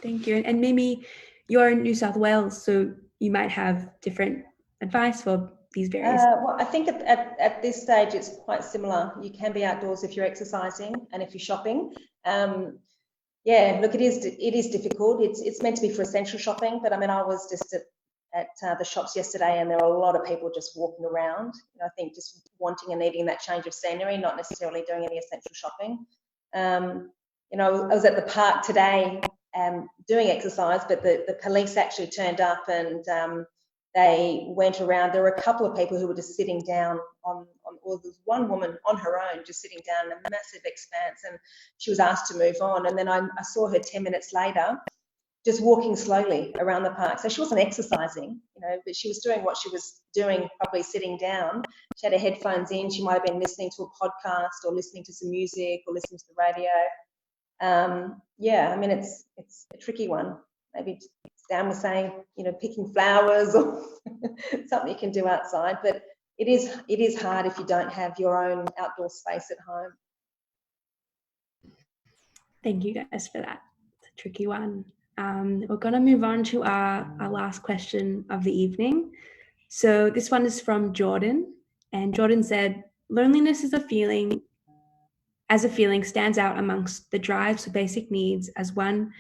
S1: Thank you. And maybe you're in New South Wales, so you might have different advice for these various.
S2: Well, I think at this stage it's quite similar. You can be outdoors if you're exercising and if you're shopping. Yeah, look, it is difficult. It's meant to be for essential shopping, but I mean, I was just at the shops yesterday, and there were a lot of people just walking around. You know, I think just wanting and needing that change of scenery, not necessarily doing any essential shopping. You know, I was at the park today doing exercise, but the police actually turned up, and they went around. There were a couple of people who were just sitting down or there was one woman on her own just sitting down in a massive expanse, and she was asked to move on. And then I saw her 10 minutes later just walking slowly around the park. So she wasn't exercising, you know, but she was doing what she was doing, probably sitting down. She had her headphones in. She might have been listening to a podcast, or listening to some music, or listening to the radio. Yeah, I mean, it's a tricky one. Maybe Dan was saying, you know, picking flowers or something you can do outside, but it is hard if you don't have your own outdoor space at home.
S1: Thank you guys for that. It's a tricky one. We're going to move on to our last question of the evening. So this one is from Jordan, and Jordan said, loneliness is a feeling stands out amongst the drives for basic needs as one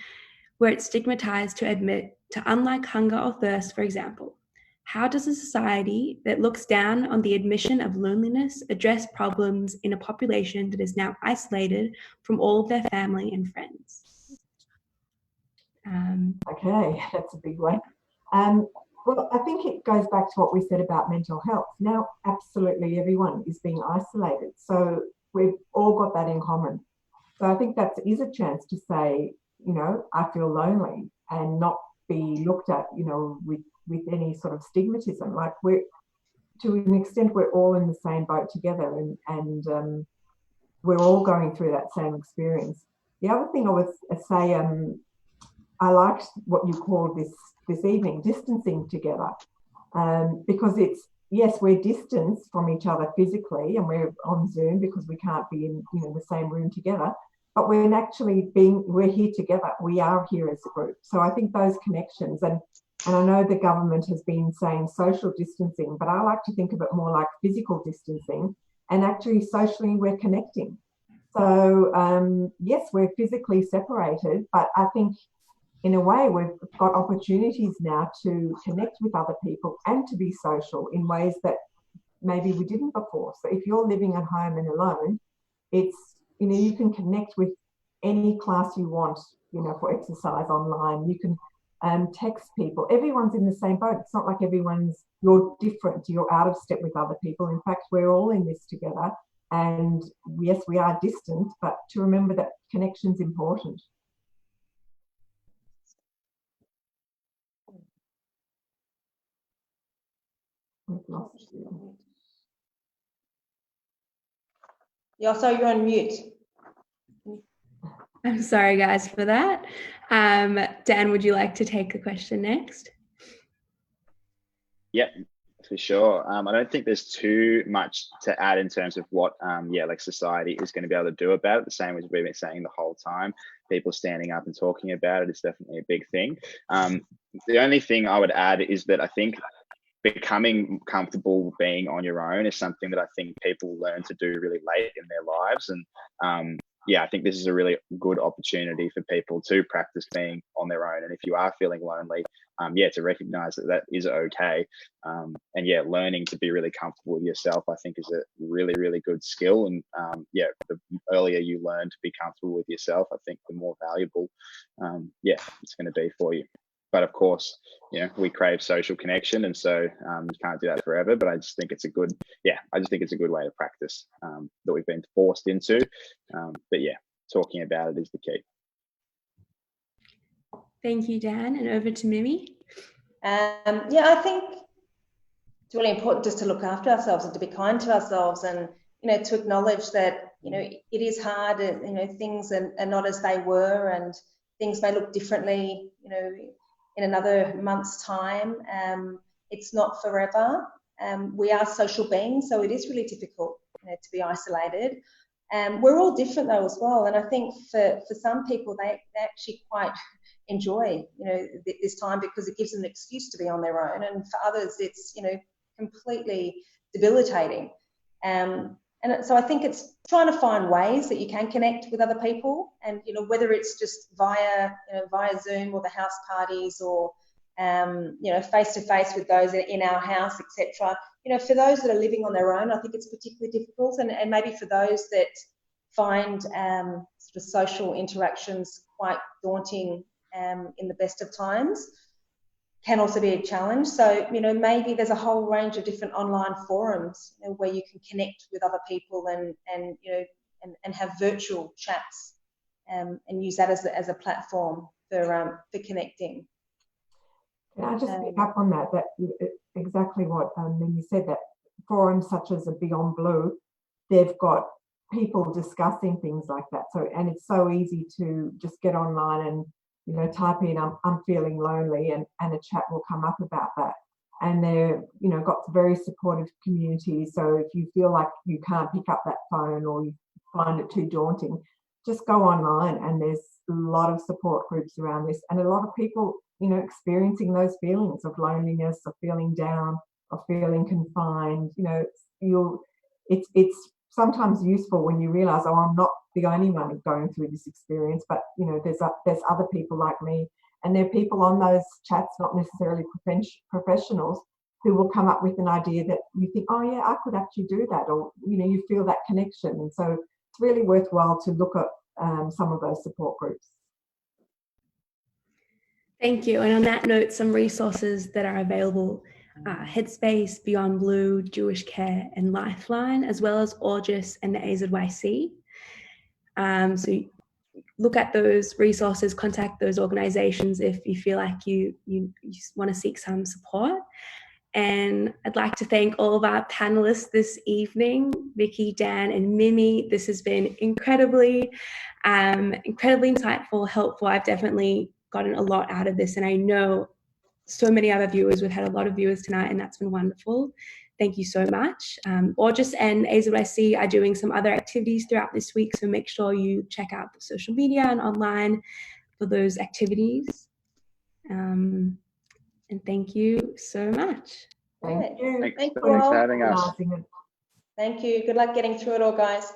S1: where it's stigmatized to admit to, unlike hunger or thirst, for example. How does a society that looks down on the admission of loneliness address problems in a population that is now isolated from all of their family and friends?
S4: Okay, that's a big one. Well, I think it goes back to what we said about mental health. Now, absolutely everyone is being isolated. So we've all got that in common. So I think that is a chance to say, you know, I feel lonely, and not be looked at, you know, with any sort of stigmatism. Like, to an extent, we're all in the same boat together, and we're all going through that same experience. The other thing I would say, I liked what you called this evening, distancing together, because it's, yes, we're distanced from each other physically, and we're on Zoom because we can't be in, you know, the same room together, but we're actually we're here together. We are here as a group. So I think those connections, and I know the government has been saying social distancing, but I like to think of it more like physical distancing, and actually socially we're connecting. So yes, we're physically separated, but I think in a way we've got opportunities now to connect with other people and to be social in ways that maybe we didn't before. So if you're living at home and alone, it's, you know, you can connect with any class you want, you know, for exercise online. You can text people. Everyone's in the same boat. It's not like you're different, you're out of step with other people. In fact, we're all in this together. And yes, we are distant, but to remember that connection's important. We've lost you.
S2: Yeah, so you're on mute.
S1: I'm sorry, guys, for that. Dan, would you like to take the question next?
S3: Yep, for sure. I don't think there's too much to add in terms of what, like society is going to be able to do about it. The same as we've been saying the whole time. People standing up and talking about it is definitely a big thing. The only thing I would add is that I think becoming comfortable being on your own is something that I think people learn to do really late in their lives. And yeah, I think this is a really good opportunity for people to practice being on their own. And if you are feeling lonely, to recognize that is okay. And yeah, learning to be really comfortable with yourself, I think, is a really, really good skill. And the earlier you learn to be comfortable with yourself, I think the more valuable, it's going to be for you. But of course, you know, we crave social connection, and so you can't do that forever. But I just think it's a good, I just think it's a good way to practice that we've been forced into. But yeah, talking about it is the key.
S1: Thank you, Dan, and over to Mimi.
S2: I think it's really important just to look after ourselves and to be kind to ourselves, and you know, to acknowledge that, you know, it is hard, you know, things are not as they were, and things may look differently, you know, in another month's time. It's not forever. We are social beings, so it is really difficult, you know, to be isolated. We're all different though as well, and I think for some people they actually quite enjoy, you know, this time, because it gives them an excuse to be on their own, and for others it's, you know, completely debilitating. And so I think it's trying to find ways that you can connect with other people, and you know, whether it's just via Zoom or the house parties, or you know, face to face with those in our house, etc. You know, for those that are living on their own, I think it's particularly difficult, and maybe for those that find sort of social interactions quite daunting in the best of times, can also be a challenge. So, you know, maybe there's a whole range of different online forums, you know, where you can connect with other people and you know, and have virtual chats, and use that as a platform for connecting.
S4: Can I just pick up on that? That exactly what Mimi said. That forums such as a Beyond Blue, they've got people discussing things like that. So, and it's so easy to just get online and, you know, type in I'm feeling lonely, and a chat will come up about that. And they're, you know, got very supportive communities. So if you feel like you can't pick up that phone, or you find it too daunting, just go online, and there's a lot of support groups around this, and a lot of people, you know, experiencing those feelings of loneliness, of feeling down, of feeling confined. You know, it's sometimes useful when you realize, oh, I'm not the only one going through this experience, but you know, there's other people like me, and there are people on those chats, not necessarily professionals, who will come up with an idea that you think, oh yeah, I could actually do that, or you know, you feel that connection. And so it's really worthwhile to look at some of those support groups.
S1: Thank you. And on that note, some resources that are available: Headspace, Beyond Blue, JewishCare, and Lifeline, as well as Q&Aujs and the AZYC. So look at those resources, contact those organisations if you feel like you want to seek some support. And I'd like to thank all of our panelists this evening, Vicki, Dan, and Mimi. This has been incredibly insightful, helpful. I've definitely gotten a lot out of this, and I know so many other viewers. We've had a lot of viewers tonight, and that's been wonderful. Thank you so much. Q&Aujs and AZYC are doing some other activities throughout this week, so make sure you check out the social media and online for those activities. And thank you so much.
S4: Thank you.
S3: Thanks for having us.
S2: Thank you. Good luck getting through it all, guys.